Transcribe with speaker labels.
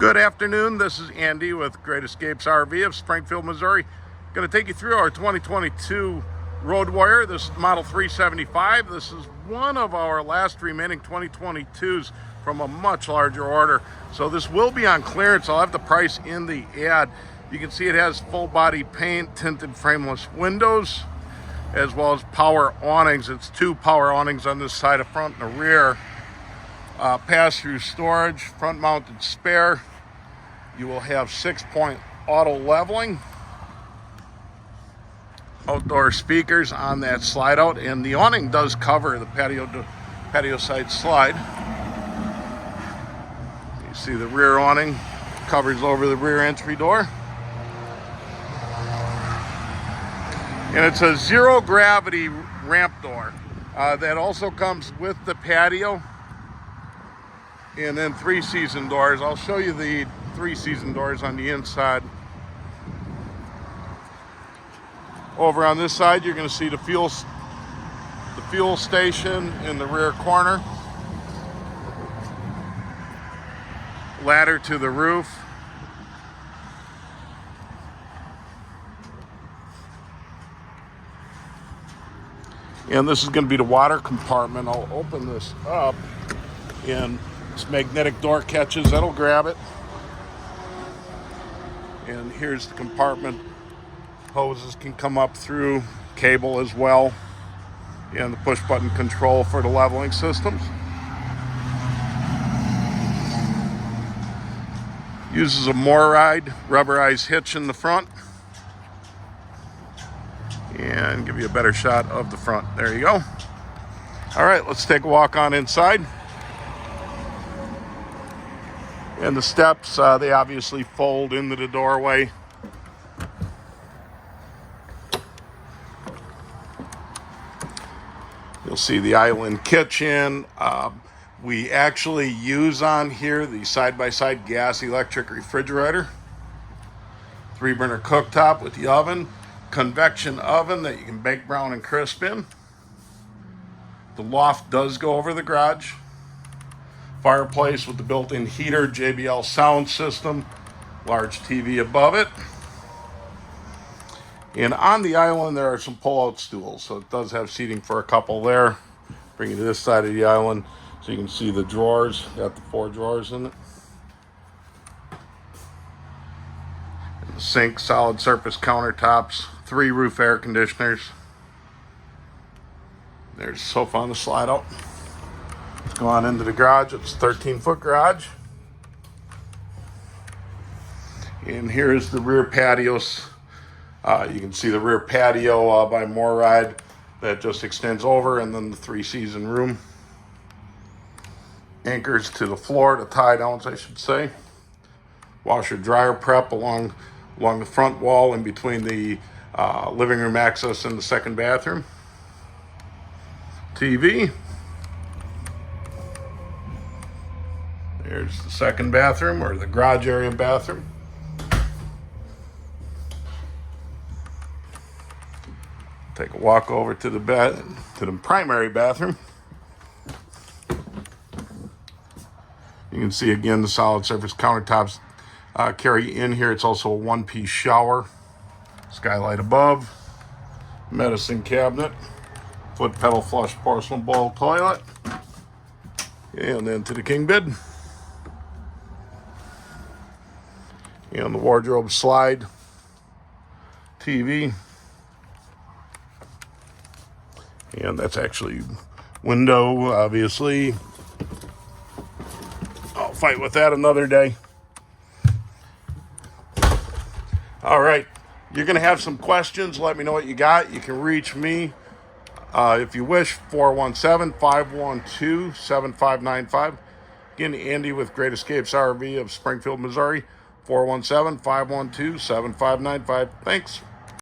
Speaker 1: Good afternoon, this is Andy with Great Escapes RV of Springfield, Missouri. Going to take you through our 2022 Road Warrior. This is model 375. This is one of our last remaining 2022s from a much larger order. So this will be on clearance. I'll have the price in the ad. You can see it has full body paint, tinted frameless windows, as well as power awnings. It's two power awnings on this side, a front and a rear. Pass-through storage, front-mounted spare. You will have 6-point auto leveling, outdoor speakers on that slide out, and the awning does cover the patio side slide. You see the rear awning covers over the rear entry door. And it's a zero gravity ramp door that also comes with the patio. And then 3-season doors. I'll show you the 3-season doors on the inside. Over on this side, you're going to see the fuel station in the rear corner. Ladder to the roof. And this is going to be the water compartment. I'll open this up, and this magnetic door catches, that'll grab it. And here's the compartment. Hoses can come up through, cable as well, and the push button control for the leveling systems. Uses a MorRyde rubberized hitch in the front. And give you a better shot of the front. There you go. All right, let's take a walk on inside. And the steps, they obviously fold into the doorway. You'll see the island kitchen. We actually use on here the side-by-side gas electric refrigerator. 3-burner cooktop with the oven. Convection oven that you can bake brown and crisp in. The loft does go over the garage. Fireplace with the built-in heater, JBL sound system, large TV above it. And on the island there are some pull-out stools, so it does have seating for a couple there. Bring you to this side of the island so you can see the drawers. Got the 4 drawers in it. And the sink, solid surface countertops, 3 roof air conditioners. There's a sofa on the slide out. Let's go on into the garage. It's a 13-foot garage. And here's the rear patios. You can see the rear patio by MorRyde that just extends over, and then the 3-season room. Anchors to the floor, the tie downs, I should say. Washer dryer prep along the front wall in between the living room access and the second bathroom. TV. There's the second bathroom, or the garage area bathroom. Take a walk over to the primary bathroom. You can see again the solid surface countertops carry in here. It's also a 1-piece shower, skylight above, medicine cabinet, foot pedal flush porcelain bowl toilet, and then to the king bed. And the wardrobe slide, TV, and that's actually window, obviously. I'll fight with that another day. All right, you're going to have some questions. Let me know what you got. You can reach me, if you wish, 417-512-7595. Again, Andy with Great Escapes RV of Springfield, Missouri. 417-512-7595. Thanks.